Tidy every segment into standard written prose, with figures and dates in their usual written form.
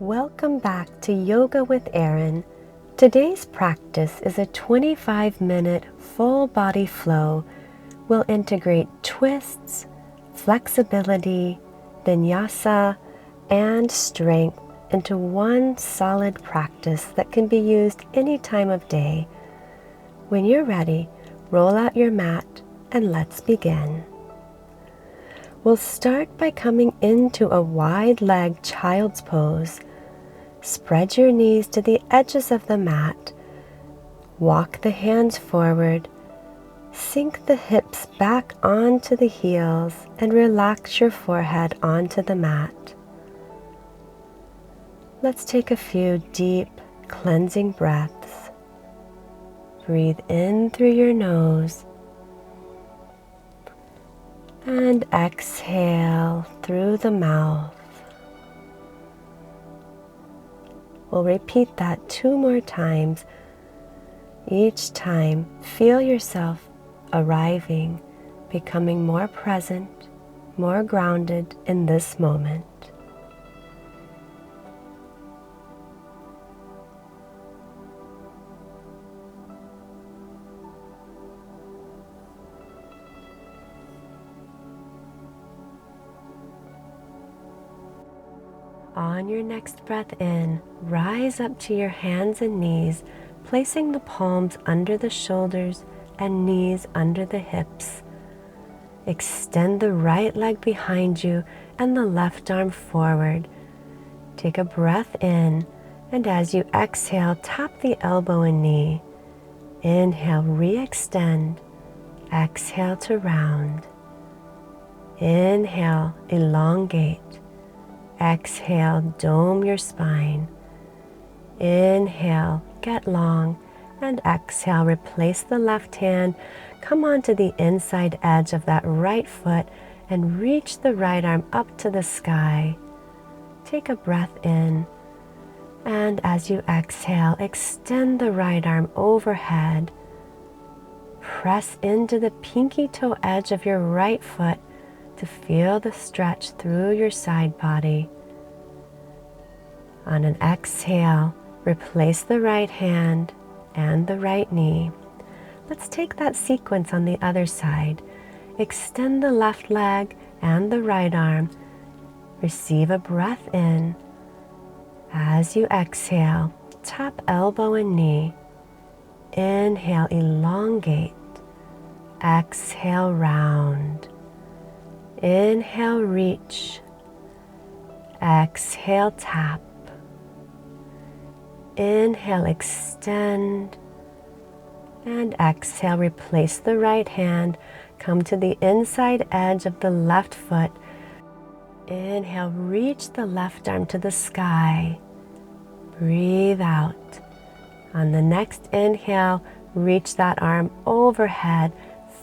Welcome back to Yoga with Erin. Today's practice is a 25-minute full body flow. We'll integrate twists, flexibility, vinyasa, and strength into one solid practice that can be used any time of day. When you're ready, roll out your mat and let's begin. We'll start by coming into a wide-legged child's pose. Spread your knees to the edges of the mat. Walk the hands forward. Sink the hips back onto the heels and relax your forehead onto the mat. Let's take a few deep, cleansing breaths. Breathe in through your nose and exhale through the mouth. We'll repeat that 2 more times. Each time, feel yourself arriving, becoming more present, more grounded in this moment. On your next breath in, rise up to your hands and knees, placing the palms under the shoulders and knees under the hips. Extend the right leg behind you and the left arm forward. Take a breath in, and as you exhale, tap the elbow and knee. Inhale, re-extend. Exhale to round. Inhale, elongate. Exhale, dome your spine. Inhale, get long, and exhale, replace the left hand. Come onto the inside edge of that right foot and reach the right arm up to the sky. Take a breath in, and as you exhale, extend the right arm overhead. Press into the pinky toe edge of your right foot to feel the stretch through your side body. On an exhale, replace the right hand and the right knee. Let's take that sequence on the other side. Extend the left leg and the right arm. Receive a breath in. As you exhale, tap elbow and knee. Inhale, elongate. Exhale, round. Inhale, reach. Exhale, tap. Inhale, extend. And exhale, replace the right hand. Come to the inside edge of the left foot. Inhale, reach the left arm to the sky. Breathe out. On the next inhale, reach that arm overhead,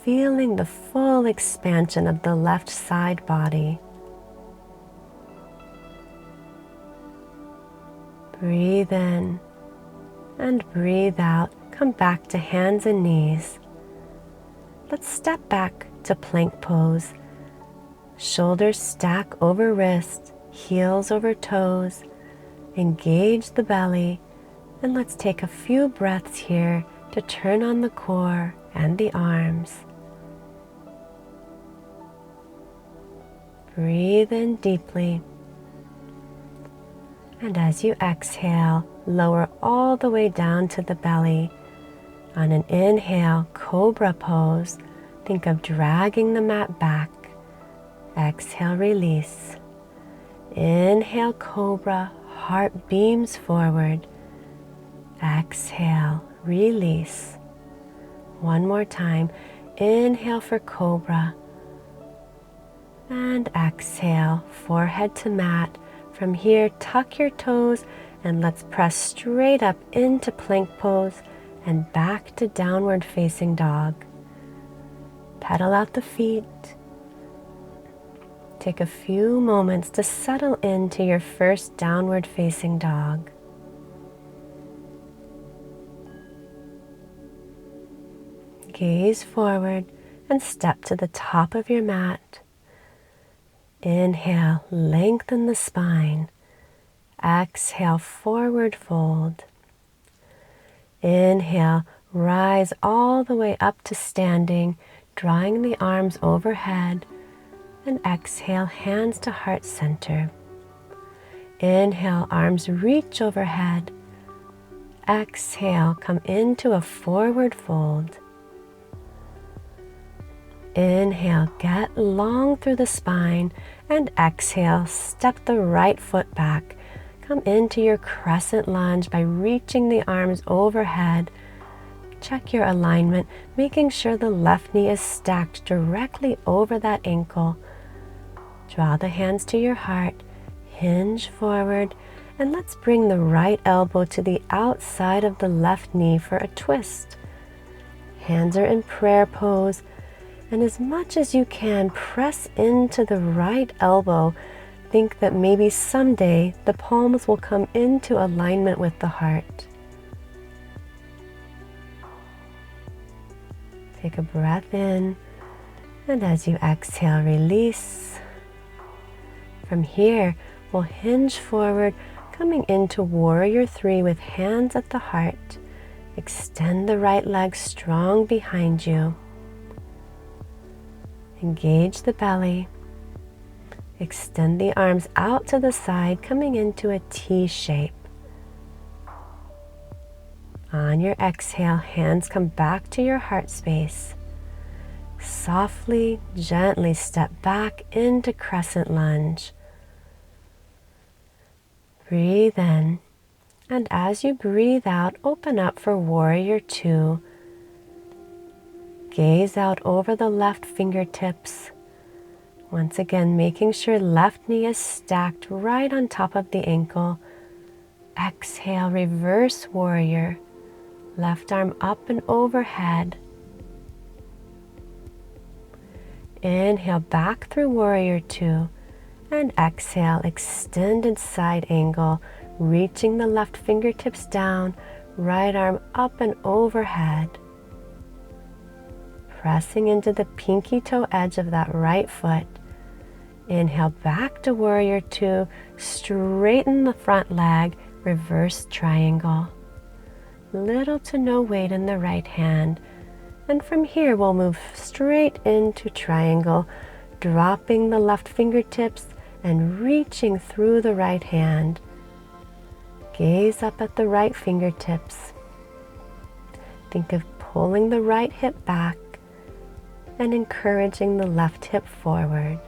feeling the full expansion of the left side body. Breathe in and breathe out. Come back to hands and knees. Let's step back to plank pose. Shoulders stack over wrists, heels over toes. Engage the belly, and let's take a few breaths here to turn on the core and the arms. Breathe in deeply, and as you exhale, lower all the way down to the belly. On an inhale, cobra pose. Think of dragging the mat back. Exhale, release. Inhale, cobra, heart beams forward. Exhale, release. One more time. Inhale for cobra. And exhale, forehead to mat. From here, tuck your toes and let's press straight up into plank pose and back to downward facing dog. Pedal out the feet. Take a few moments to settle into your first downward facing dog. Gaze forward and step to the top of your mat. Inhale, lengthen the spine. Exhale, forward fold. Inhale, rise all the way up to standing, drawing the arms overhead. And exhale, hands to heart center. Inhale, arms reach overhead. Exhale, come into a forward fold. Inhale, get long through the spine, and exhale, step the right foot back. Come into your crescent lunge by reaching the arms overhead. Check your alignment, making sure the left knee is stacked directly over that ankle. Draw the hands to your heart, hinge forward, and let's bring the right elbow to the outside of the left knee for a twist. Hands are in prayer pose, and as much as you can, press into the right elbow. Think that maybe someday the palms will come into alignment with the heart. Take a breath in, and as you exhale, release. From here, we'll hinge forward, coming into Warrior 3 with hands at the heart. Extend the right leg strong behind you. Engage the belly. Extend the arms out to the side, coming into a T shape. On your exhale, hands come back to your heart space. Softly, gently step back into crescent lunge. Breathe in, and as you breathe out, open up for Warrior 2. Gaze out over the left fingertips. Once again, making sure left knee is stacked right on top of the ankle. Exhale, reverse warrior. Left arm up and overhead. Inhale, back through Warrior 2. And exhale, extended side angle, reaching the left fingertips down, right arm up and overhead. Pressing into the pinky toe edge of that right foot. Inhale, back to Warrior 2, straighten the front leg, reverse triangle. Little to no weight in the right hand. And from here, we'll move straight into triangle, dropping the left fingertips and reaching through the right hand. Gaze up at the right fingertips. Think of pulling the right hip back and encouraging the left hip forward.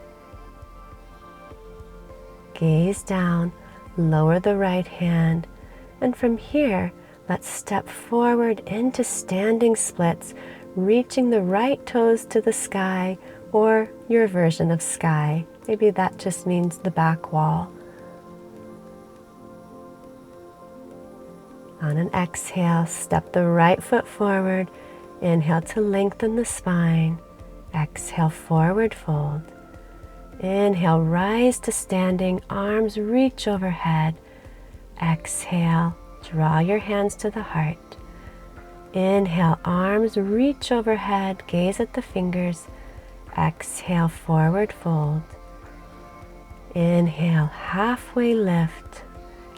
Gaze down, lower the right hand, and from here, let's step forward into standing splits, reaching the right toes to the sky or your version of sky. Maybe that just means the back wall. On an exhale, step the right foot forward. Inhale to lengthen the spine. Exhale, forward fold. Inhale, rise to standing, arms reach overhead. Exhale, draw your hands to the heart. Inhale, arms reach overhead, gaze at the fingers. Exhale, forward fold. Inhale, halfway lift.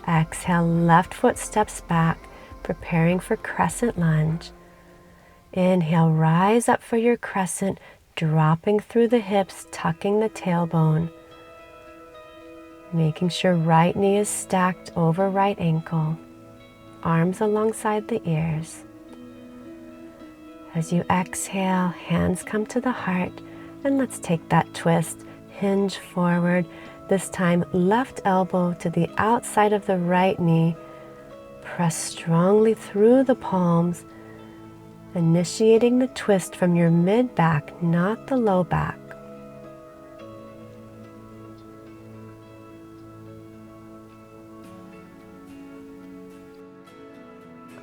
Exhale, left foot steps back, preparing for crescent lunge. Inhale, rise up for your crescent, dropping through the hips, tucking the tailbone. Making sure right knee is stacked over right ankle. Arms alongside the ears. As you exhale, hands come to the heart, and let's take that twist. Hinge forward. This time, left elbow to the outside of the right knee. Press strongly through the palms, initiating the twist from your mid-back, not the low back.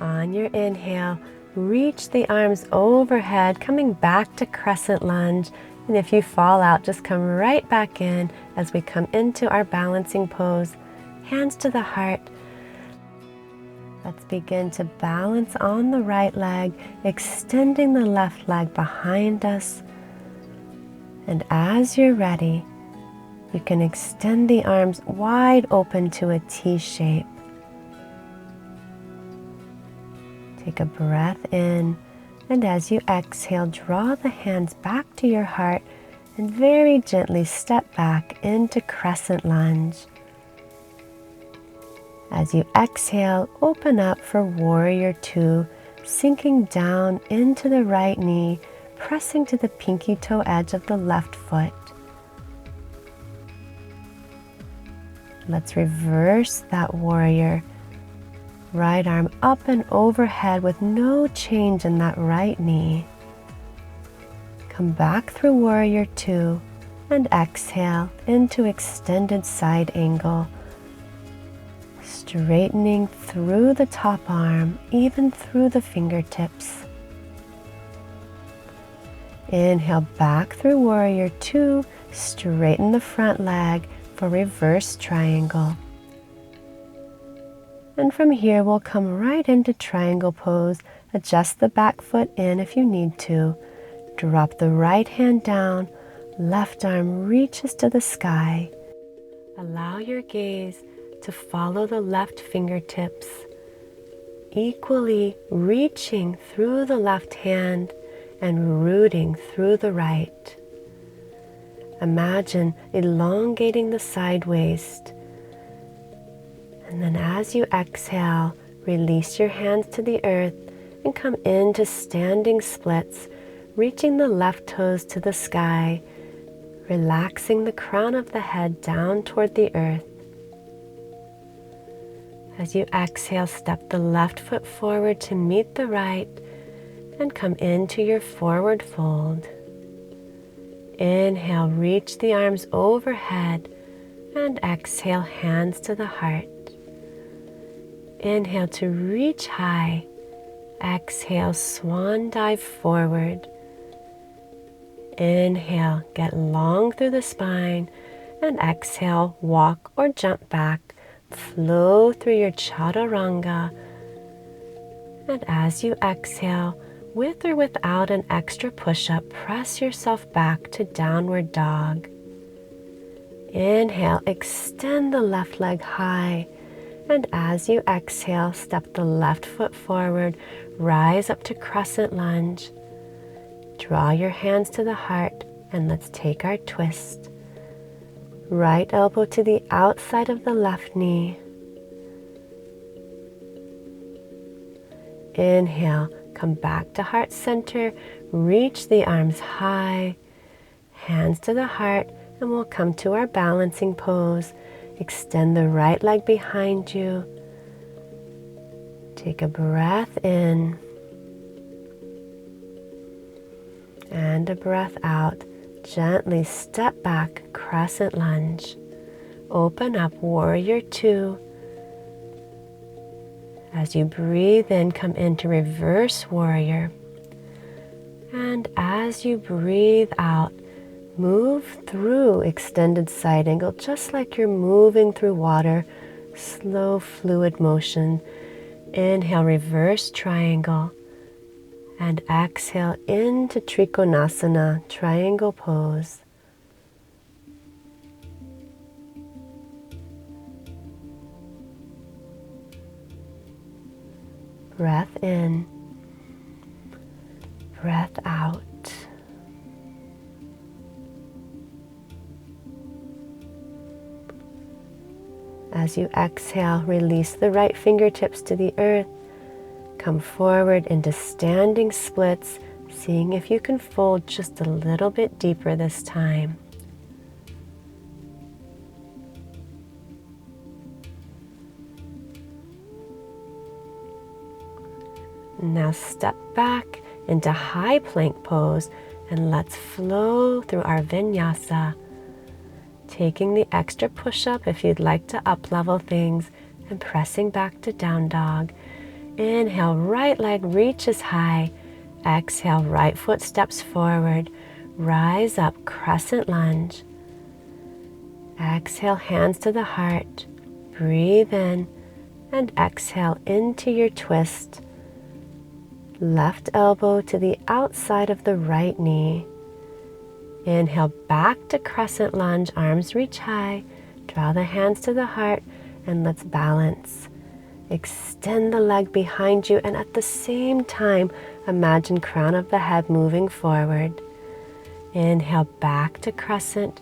On your inhale, reach the arms overhead, coming back to crescent lunge. And if you fall out, just come right back in as we come into our balancing pose. Hands to the heart. Let's begin to balance on the right leg, extending the left leg behind us. And as you're ready, You can extend the arms wide open to a T shape. Take a breath in, and as you exhale, draw the hands back to your heart and very gently step back into crescent lunge. As you exhale, open up for warrior two, sinking down into the right knee, pressing to the pinky toe edge of the left foot. Let's reverse that warrior. Right arm up and overhead with no change in that right knee. Come back through warrior two and exhale into extended side angle. Straightening through the top arm, even through the fingertips. Inhale back through warrior two, straighten the front leg for reverse triangle. And from here we'll come right into triangle pose. Adjust the back foot in if you need to. Drop the right hand down, left arm reaches to the sky. Allow your gaze to follow the left fingertips, equally reaching through the left hand and rooting through the right. Imagine elongating the side waist. And then as you exhale, release your hands to the earth and come into standing splits, reaching the left toes to the sky, relaxing the crown of the head down toward the earth. As you exhale, step the left foot forward to meet the right and come into your forward fold. Inhale, reach the arms overhead and exhale, hands to the heart. Inhale to reach high. Exhale, swan dive forward. Inhale, get long through the spine, and exhale, walk or jump back. Flow through your chaturanga. And as you exhale, with or without an extra push-up, press yourself back to downward dog. Inhale, extend the left leg high. And as you exhale, step the left foot forward, rise up to crescent lunge. Draw your hands to the heart and let's take our twist. Right elbow to the outside of the left knee. Inhale, come back to heart center, reach the arms high, hands to the heart, and we'll come to our balancing pose. Extend the right leg behind you. Take a breath in and a breath out. Gently step back, crescent lunge. Open up, warrior two. As you breathe in, come into reverse warrior. And as you breathe out, move through extended side angle, just like you're moving through water. Slow, fluid motion. Inhale, reverse triangle. And exhale into Trikonasana, triangle pose. Breath in, breath out. As you exhale, release the right fingertips to the earth. Come forward into standing splits, seeing if you can fold just a little bit deeper this time. Now step back into high plank pose and let's flow through our vinyasa. Taking the extra push-up if you'd like to up-level things and pressing back to down dog. Inhale, right leg reaches high. Exhale, right foot steps forward. Rise up, crescent lunge. Exhale, hands to the heart. Breathe in and exhale into your twist. Left elbow to the outside of the right knee. Inhale back to crescent lunge, arms reach high. Draw the hands to the heart and let's balance. Extend the leg behind you and at the same time, imagine crown of the head moving forward. Inhale back to crescent.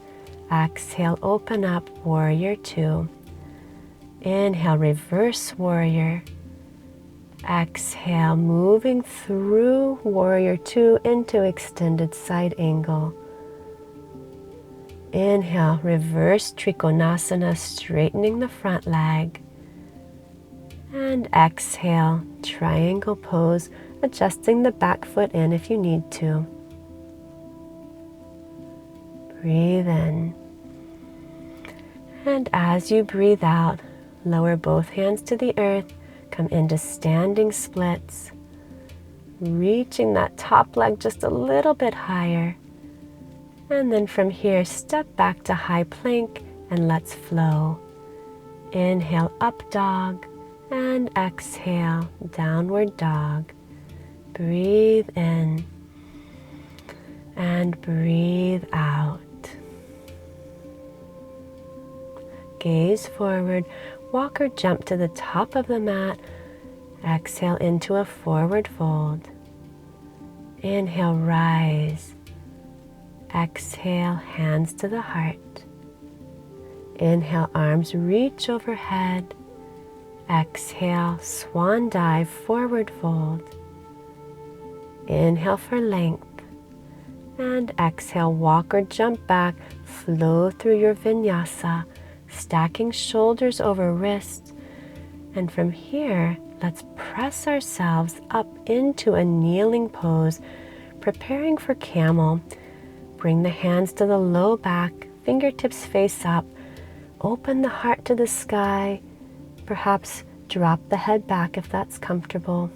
Exhale, open up, warrior two. Inhale, reverse warrior. Exhale, moving through warrior two into extended side angle. Inhale, reverse Trikonasana, straightening the front leg. And exhale, triangle pose, adjusting the back foot in if you need to. Breathe in. And as you breathe out, lower both hands to the earth, come into standing splits, reaching that top leg just a little bit higher. And then from here, step back to high plank and let's flow. Inhale, up dog, and exhale, downward dog. Breathe in and breathe out. Gaze forward, walk or jump to the top of the mat. Exhale into a forward fold. Inhale, rise. Exhale, hands to the heart. Inhale, arms reach overhead. Exhale, swan dive, forward fold. Inhale for length. And exhale, walk or jump back, flow through your vinyasa, stacking shoulders over wrists. And from here, let's press ourselves up into a kneeling pose, preparing for camel. Bring the hands to the low back, fingertips face up. Open the heart to the sky. Perhaps drop the head back if that's comfortable.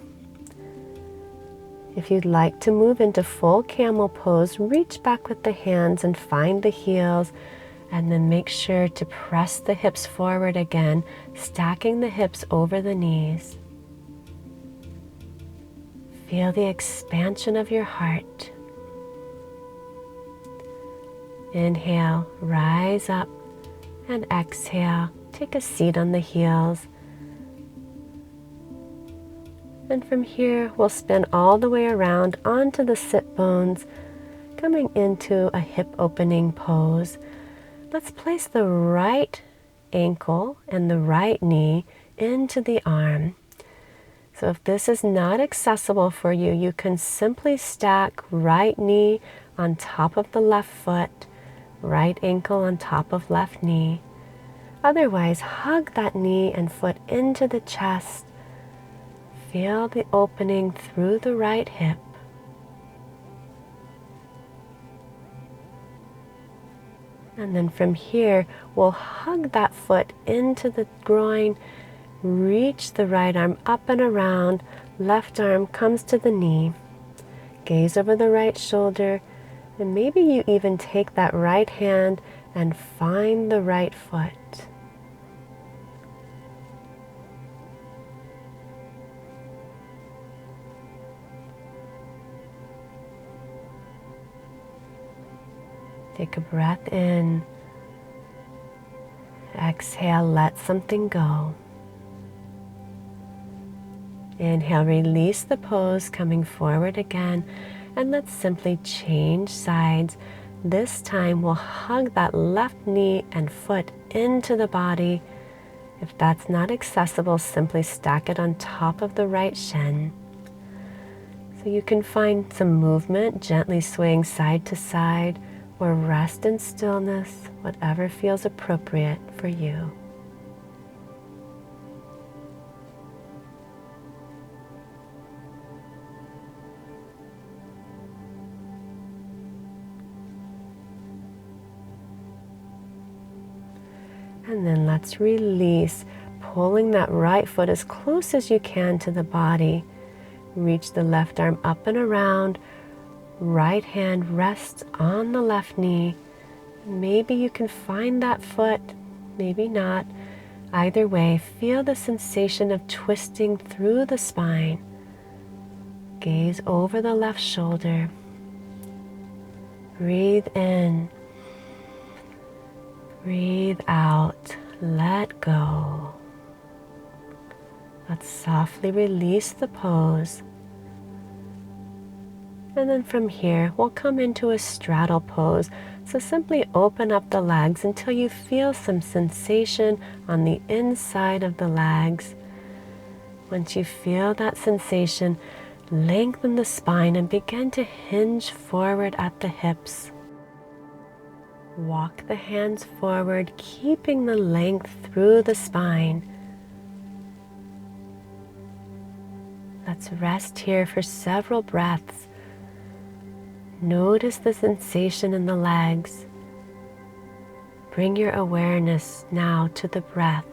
If you'd like to move into full camel pose, reach back with the hands and find the heels, and then make sure to press the hips forward again, stacking the hips over the knees. Feel the expansion of your heart. Inhale, rise up, and exhale, take a seat on the heels. And from here, we'll spin all the way around onto the sit bones, coming into a hip opening pose. Let's place the right ankle and the right knee into the arm. So if this is not accessible for you, you can simply stack right knee on top of the left foot, right ankle on top of left knee. Otherwise, hug that knee and foot into the chest. Feel the opening through the right hip. And then from here, we'll hug that foot into the groin, reach the right arm up and around, left arm comes to the knee. Gaze over the right shoulder, and maybe you even take that right hand and find the right foot. Take a breath in. Exhale, let something go. Inhale, release the pose, coming forward again. And let's simply change sides. This time we'll hug that left knee and foot into the body. If that's not accessible, simply stack it on top of the right shin. So you can find some movement, gently swaying side to side, or rest in stillness, whatever feels appropriate for you. And then let's release, pulling that right foot as close as you can to the body. Reach the left arm up and around. Right hand rests on the left knee. Maybe you can find that foot, maybe not. Either way, feel the sensation of twisting through the spine. Gaze over the left shoulder. Breathe in. Breathe out. Let go. Let's softly release the pose. And then from here, we'll come into a straddle pose. So simply open up the legs until you feel some sensation on the inside of the legs. Once you feel that sensation, lengthen the spine and begin to hinge forward at the hips. Walk the hands forward, keeping the length through the spine. Let's rest here for several breaths. Notice the sensation in the legs. Bring your awareness now to the breath.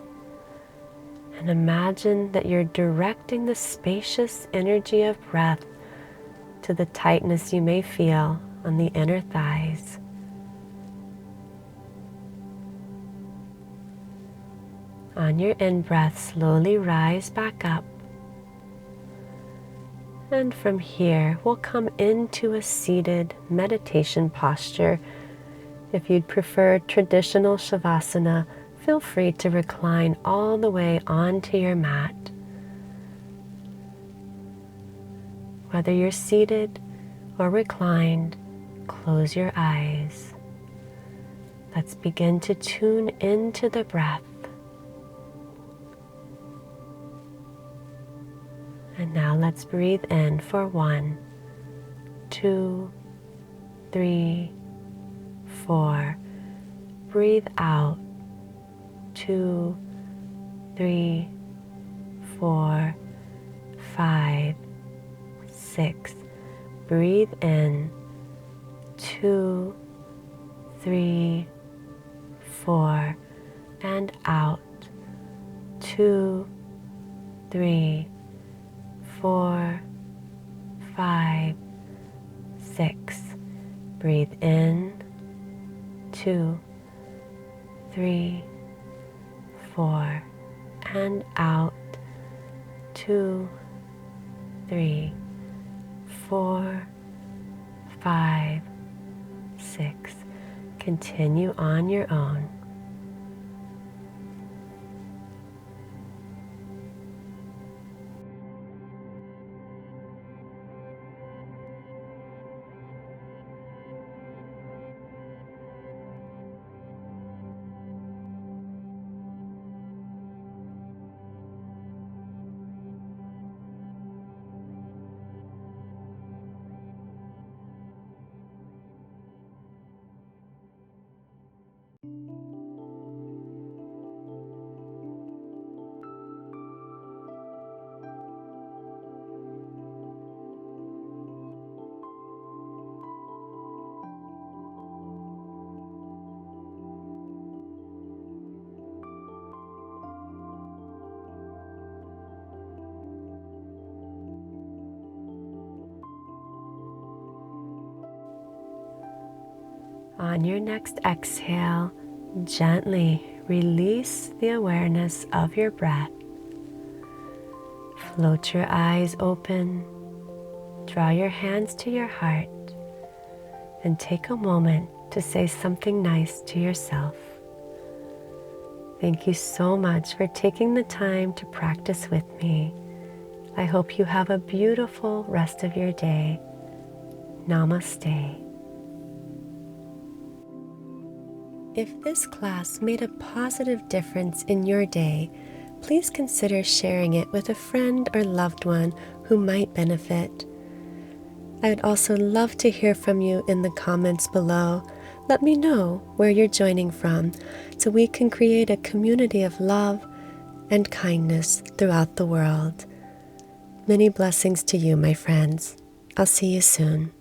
And imagine that you're directing the spacious energy of breath to the tightness you may feel on the inner thighs. On your in-breath, slowly rise back up. And from here, we'll come into a seated meditation posture. If you'd prefer traditional Shavasana, feel free to recline all the way onto your mat. Whether you're seated or reclined, close your eyes. Let's begin to tune into the breath. And now let's breathe in for 1, 2, 3, 4. Breathe out. 2, 3, 4, 5, 6. Breathe in. 2, 3, 4. And out. 2, 3, 4, 5, 6. Breathe in. 2, 3, 4. And out. 2, 3, 4, 5, 6. Continue on your own. On your next exhale, gently release the awareness of your breath. Float your eyes open, draw your hands to your heart, and take a moment to say something nice to yourself. Thank you so much for taking the time to practice with me. I hope you have a beautiful rest of your day. Namaste. If this class made a positive difference in your day, please consider sharing it with a friend or loved one who might benefit. I would also love to hear from you in the comments below. Let me know where you're joining from so we can create a community of love and kindness throughout the world. Many blessings to you, my friends. I'll see you soon.